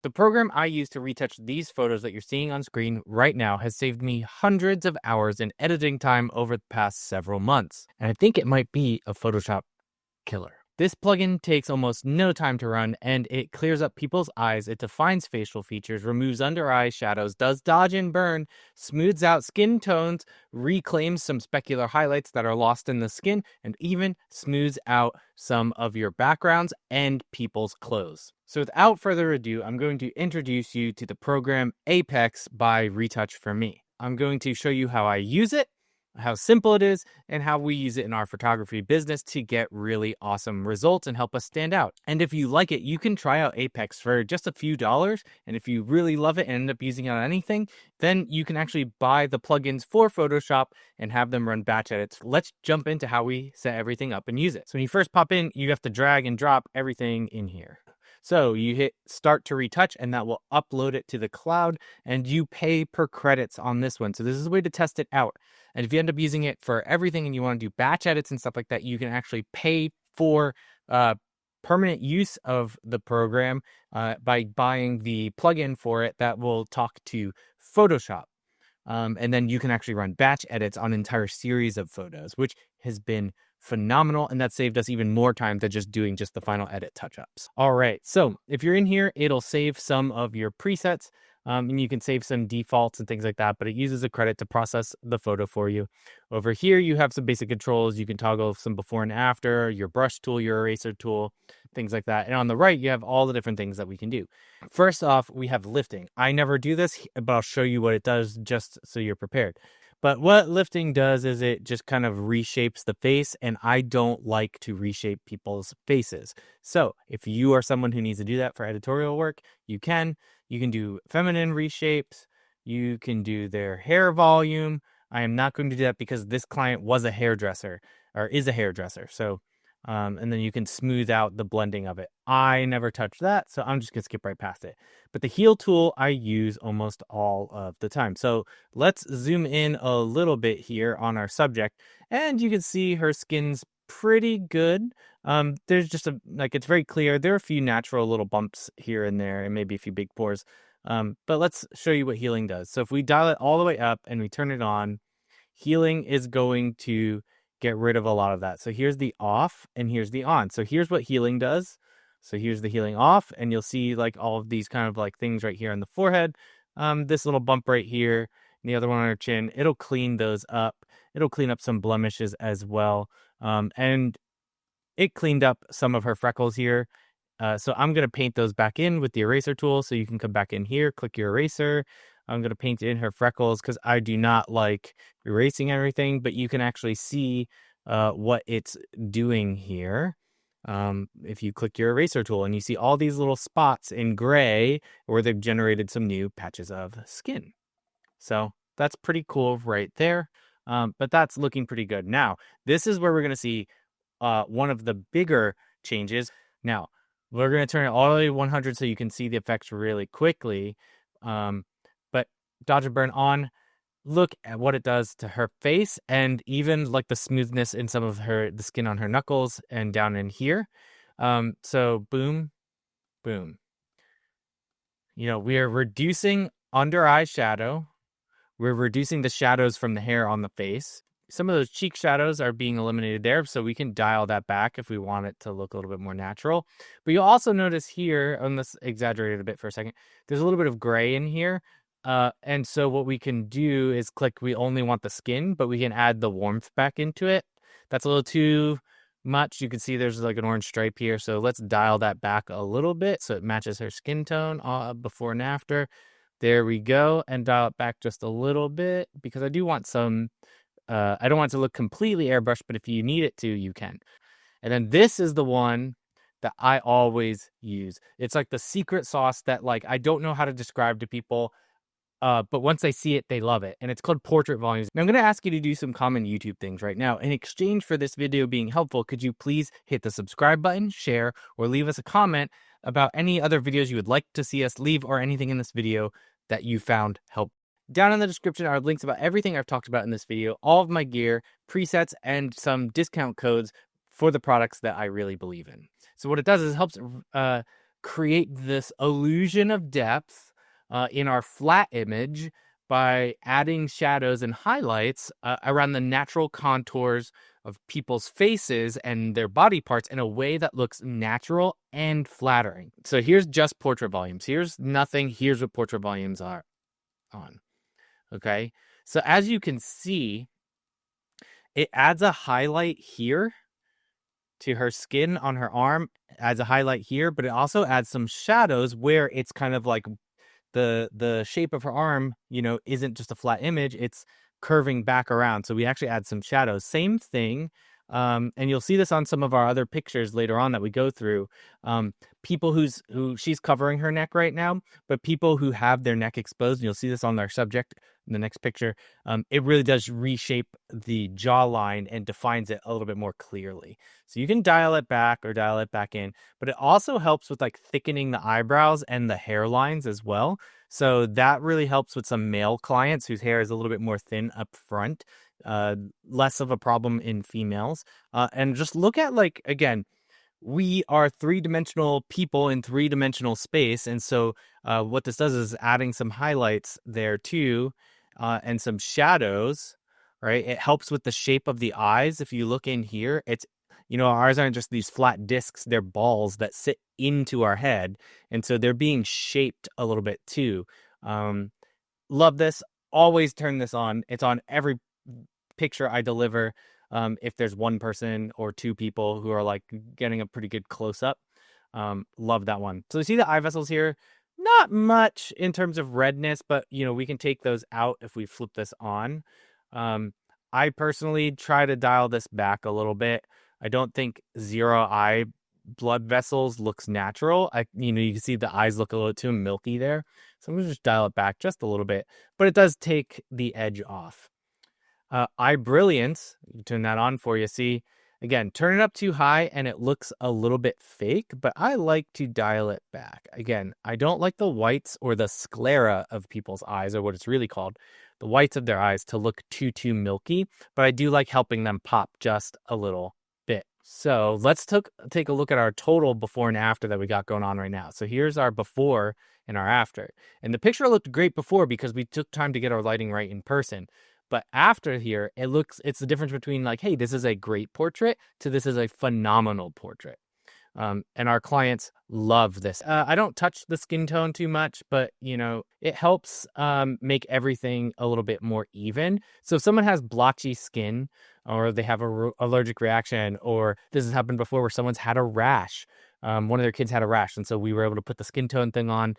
The program I use to retouch these photos that you're seeing on screen right now has saved me hundreds of hours in editing time over the past several months. And I think it might be a Photoshop killer. This plugin takes almost no time to run, and it clears up people's eyes, it defines facial features, removes under eye shadows, does dodge and burn, smooths out skin tones, reclaims some specular highlights that are lost in the skin, and even smooths out some of your backgrounds and people's clothes. So without further ado, I'm going to introduce you to the program Apex by Retouch for Me. I'm going to show you how I use it, how simple it is, and how we use it in our photography business to get really awesome results and help us stand out. And if you like it, you can try out Apex for just a few dollars. And if you really love it and end up using it on anything, then you can actually buy the plugins for Photoshop and have them run batch edits. Let's jump into how we set everything up and use it. So when you first pop in, you have to drag and drop everything in here. So you hit start to retouch and that will upload it to the cloud, and you pay per credits on this one. So this is a way to test it out. And if you end up using it for everything and you want to do batch edits and stuff like that, you can actually pay for permanent use of the program by buying the plugin for it that will talk to Photoshop. And then you can actually run batch edits on an entire series of photos, which has been phenomenal. And that saved us even more time than just doing just the final edit touch-ups. All right. So if you're in here, it'll save some of your presets. And you can save some defaults and things like that, but it uses a credit to process the photo for you. Over here, you have some basic controls. You can toggle some before and after, your brush tool, your eraser tool, things like that. And on the right, you have all the different things that we can do. First off, we have lifting. I never do this, but I'll show you what it does just so you're prepared. But what lifting does is it just kind of reshapes the face, and I don't like to reshape people's faces. So if you are someone who needs to do that for editorial work, you can. You can do feminine reshapes. You can do their hair volume. I am not going to do that because this client was a hairdresser or is a hairdresser. So, and then you can smooth out the blending of it. I never touch that, so I'm just going to skip right past it. But the heal tool I use almost all of the time. So let's zoom in a little bit here on our subject, and you can see her skin's pretty good. There's just it's very clear. There are a few natural little bumps here and there, and maybe a few big pores. But let's show you what healing does. So if we dial it all the way up and we turn it on, healing is going to get rid of a lot of that. So here's the off and here's the on. So here's what healing does. So here's the healing off, and you'll see like all of these kind of like things right here on the forehead. This little bump right here, and the other one on her chin. It'll clean those up. It'll clean up some blemishes as well. And it cleaned up some of her freckles here. So I'm going to paint those back in with the eraser tool. So you can come back in here, click your eraser. I'm going to paint in her freckles because I do not like erasing everything, but you can actually see what it's doing here. If you click your eraser tool and you see all these little spots in gray where they've generated some new patches of skin. So that's pretty cool right there. But that's looking pretty good. Now, this is where we're going to see one of the bigger changes. Now, we're going to turn it all the way to 100 so you can see the effects really quickly. But dodge and burn on, look at what it does to her face, and even like the smoothness in some of the skin on her knuckles and down in here. So boom, boom. We are reducing under eye shadow. We're reducing the shadows from the hair on the face. Some of those cheek shadows are being eliminated there, so we can dial that back if we want it to look a little bit more natural. But you'll also notice here, and let's exaggerate it a bit for a second, there's a little bit of gray in here. And so what we can do is click, we only want the skin, but we can add the warmth back into it. That's a little too much. You can see there's like an orange stripe here. So let's dial that back a little bit so it matches her skin tone before and after. There we go. And dial it back just a little bit because I do want some, I don't want it to look completely airbrushed, but if you need it to, you can. And then this is the one that I always use. It's like the secret sauce that like, I don't know how to describe to people. But once they see it, they love it. And it's called portrait volumes. Now I'm going to ask you to do some common YouTube things right now. In exchange for this video being helpful, could you please hit the subscribe button, share, or leave us a comment about any other videos you would like to see us leave or anything in this video that you found helpful. Down in the description are links about everything I've talked about in this video, all of my gear, presets, and some discount codes for the products that I really believe in. So what it does is it helps create this illusion of depth in our flat image by adding shadows and highlights around the natural contours of people's faces and their body parts in a way that looks natural and flattering. So here's just portrait volumes. Here's nothing. Here's what portrait volumes are on. Okay. So as you can see, it adds a highlight here to her skin on her arm, adds a highlight here, but it also adds some shadows where it's kind of like the shape of her arm, isn't just a flat image, it's curving back around. So we actually add some shadows. Same thing. And you'll see this on some of our other pictures later on that we go through. People who she's covering her neck right now, but people who have their neck exposed, and you'll see this on their subject in the next picture, it really does reshape the jawline and defines it a little bit more clearly. So you can dial it back or dial it back in, but it also helps with like thickening the eyebrows and the hairlines as well. So that really helps with some male clients whose hair is a little bit more thin up front. Less of a problem in females. And just look at, like, again, we are three-dimensional people in three-dimensional space. And so what this does is adding some highlights there too, and some shadows, right? It helps with the shape of the eyes. If you look in here, it's, our eyes aren't just these flat discs, they're balls that sit into our head. And so they're being shaped a little bit too. Love this. Always turn this on. It's on every picture I deliver. If there's one person or two people who are like getting a pretty good close up, love that one. So you see the eye vessels here, not much in terms of redness, but we can take those out if we flip this on. I personally try to dial this back a little bit. I don't think zero eye blood vessels looks natural. You can see the eyes look a little too milky there. So I'm gonna just dial it back just a little bit, but it does take the edge off. Eye brilliance, turn that on for you. See, again, turn it up too high and it looks a little bit fake, but I like to dial it back. Again, I don't like the whites or the sclera of people's eyes, or what it's really called, the whites of their eyes, to look too milky, but I do like helping them pop just a little bit. So let's take a look at our total before and after that we got going on right now. So here's our before and our after. And the picture looked great before because we took time to get our lighting right in person. But after here, it's the difference between like, hey, this is a great portrait to this is a phenomenal portrait. And our clients love this. I don't touch the skin tone too much, but it helps make everything a little bit more even. So if someone has blotchy skin, or they have a allergic reaction, or this has happened before where someone's had a rash, one of their kids had a rash, and so we were able to put the skin tone thing on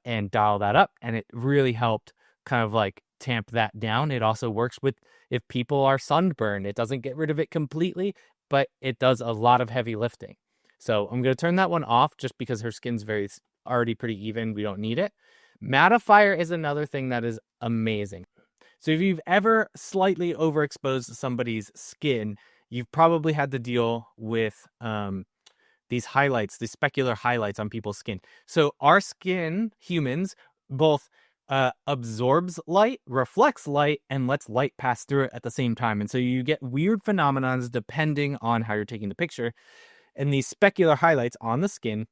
and dial that up, and it really helped kind of like tamp that down. It also works with if people are sunburned. It doesn't get rid of it completely, but it does a lot of heavy lifting. So I'm going to turn that one off just because her skin's already pretty even. We don't need it. Mattifier is another thing that is amazing. So if you've ever slightly overexposed somebody's skin, you've probably had to deal with these highlights, these specular highlights on people's skin. So our skin, humans, both absorbs light, reflects light, and lets light pass through it at the same time. And so you get weird phenomenons depending on how you're taking the picture. And these specular highlights on the skin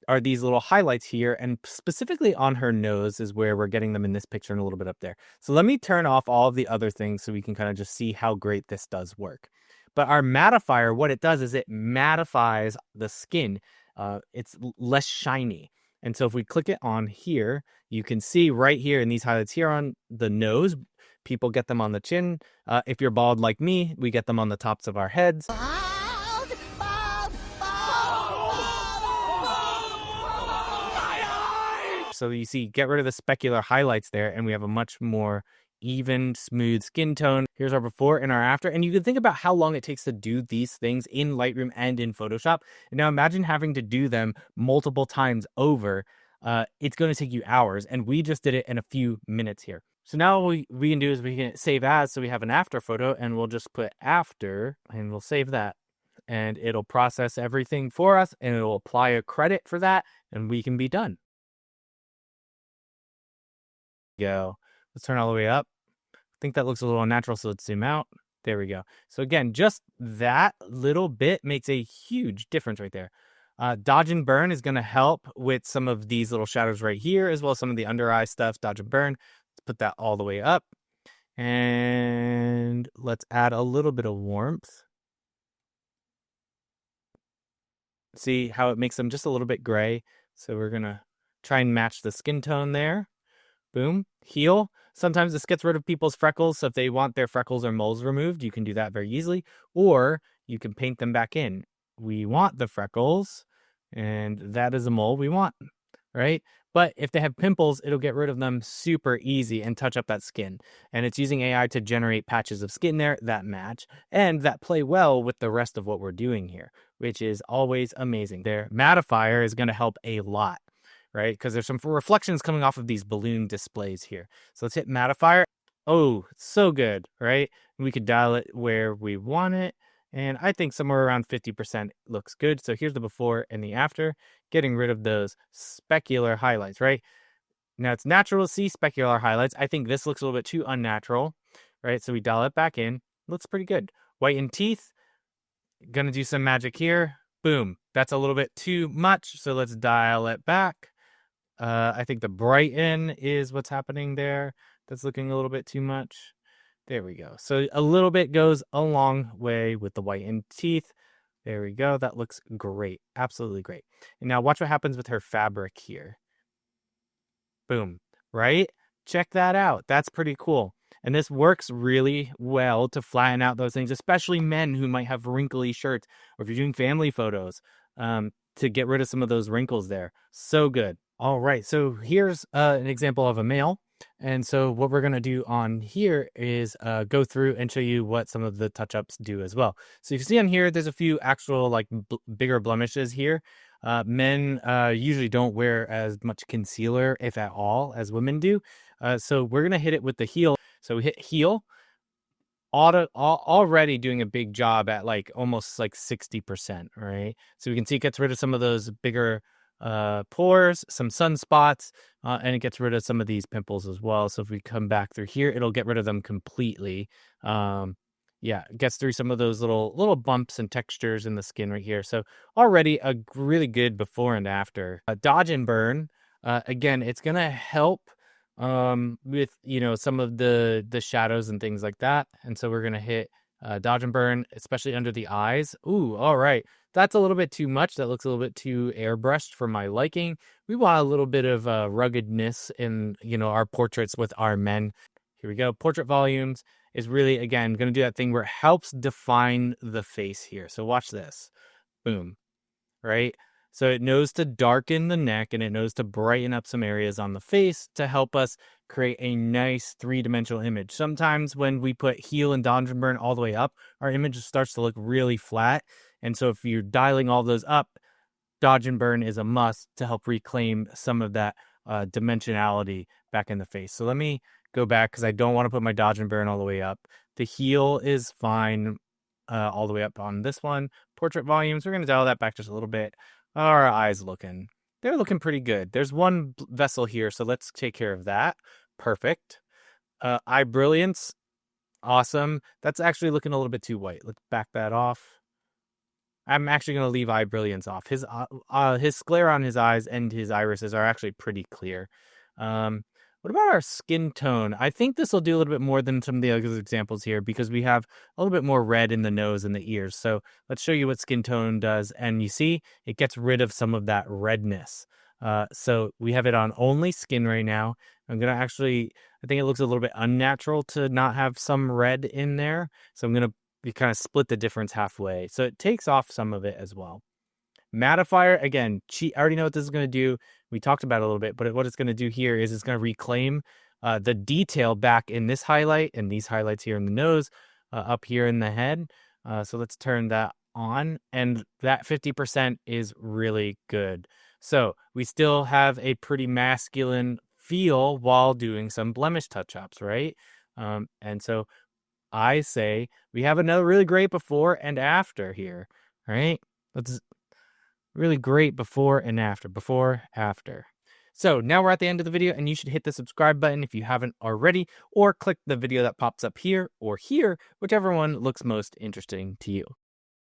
are these little highlights here, and specifically on her nose is where we're getting them in this picture and a little bit up there. So let me turn off all of the other things so we can kind of just see how great this does work. But our mattifier, what it does is it mattifies the skin. It's less shiny. And so if we click it on here, you can see right here in these highlights here on the nose, people get them on the chin. If you're bald like me, we get them on the tops of our heads. So you see, get rid of the specular highlights there, and we have a much more even, smooth skin tone. Here's our before and our after. And you can think about how long it takes to do these things in Lightroom and in Photoshop. And now imagine having to do them multiple times over. It's going to take you hours, and we just did it in a few minutes here. So now what we can do is we can save as, so we have an after photo, and we'll just put after, and we'll save that. And it'll process everything for us, and it'll apply a credit for that, and we can be done. Go. Let's turn all the way up. I think that looks a little unnatural, so let's zoom out. There we go. So again, just that little bit makes a huge difference right there. Dodge and burn is going to help with some of these little shadows right here, as well as some of the under eye stuff. Dodge and burn. Let's put that all the way up. And let's add a little bit of warmth. See how it makes them just a little bit gray. So we're going to try and match the skin tone there. Boom. Heal. Sometimes this gets rid of people's freckles. So if they want their freckles or moles removed, you can do that very easily. Or you can paint them back in. We want the freckles, and that is a mole we want, right? But if they have pimples, it'll get rid of them super easy and touch up that skin. And it's using AI to generate patches of skin there that match and that play well with the rest of what we're doing here, which is always amazing. Their Mattifier is going to help a lot, right? Because there's some reflections coming off of these balloon displays here. So let's hit Mattifier. Oh, so good, right? We could dial it where we want it. And I think somewhere around 50% looks good. So here's the before and the after, getting rid of those specular highlights, right? Now it's natural to see specular highlights. I think this looks a little bit too unnatural, right? So we dial it back in. Looks pretty good. Whiten teeth. Gonna do some magic here. Boom. That's a little bit too much. So let's dial it back. I think the brighten is what's happening there. That's looking a little bit too much. There we go. So a little bit goes a long way with the whitened teeth. There we go. That looks great. Absolutely great. And now watch what happens with her fabric here. Boom. Right? Check that out. That's pretty cool. And this works really well to flatten out those things, especially men who might have wrinkly shirts, or if you're doing family photos, to get rid of some of those wrinkles there. So good. All right. So here's an example of a male. And so what we're going to do on here is go through and show you what some of the touch-ups do as well. So you can see on here, there's a few actual like bigger blemishes here. Men usually don't wear as much concealer, if at all, as women do. So we're going to hit it with the heel. So we hit heel. Already doing a big job at like almost like 60%, right? So we can see it gets rid of some of those bigger pores, some sunspots, and it gets rid of some of these pimples as well. So if we come back through here, it'll get rid of them completely. Yeah, it gets through some of those little bumps and textures in the skin right here. So already a really good before and after. Dodge and burn, again, it's gonna help with some of the shadows and things like that. And so we're gonna hit dodge and burn, especially under the eyes. Ooh, all right. That's a little bit too much. That looks a little bit too airbrushed for my liking. We want a little bit of ruggedness in, our portraits with our men. Here we go. Portrait volumes is really, again, going to do that thing where it helps define the face here. So watch this. Boom. Right? So it knows to darken the neck and it knows to brighten up some areas on the face to help us create a nice three-dimensional image. Sometimes when we put heel and dodge and burn all the way up, our image starts to look really flat. And so if you're dialing all those up, dodge and burn is a must to help reclaim some of that dimensionality back in the face. So let me go back because I don't want to put my dodge and burn all the way up. The heel is fine all the way up on this one. Portrait volumes, we're going to dial that back just a little bit. How are our eyes looking? They're looking pretty good. There's one vessel here, so let's take care of that. Perfect. Eye brilliance, awesome. That's actually looking a little bit too white. Let's back that off. I'm actually going to leave eye brilliance off. His sclera on his eyes and his irises are actually pretty clear. What about our skin tone? I think this will do a little bit more than some of the other examples here because we have a little bit more red in the nose and the ears. So let's show you what skin tone does. And you see, it gets rid of some of that redness. So we have it on only skin right now. I'm going to I think it looks a little bit unnatural to not have some red in there. So I'm going to kind of split the difference halfway. So it takes off some of it as well. Mattifier, again, I already know what this is going to do. We talked about it a little bit, but what it's going to do here is it's going to reclaim the detail back in this highlight and these highlights here in the nose, up here in the head. So let's turn that on. And that 50% is really good. So we still have a pretty masculine feel while doing some blemish touch-ups, right? And so I say we have another really great before and after here, right? Let's really great before and after. So now we're at the end of the video and you should hit the subscribe button if you haven't already, or click the video that pops up here or here, whichever one looks most interesting to you.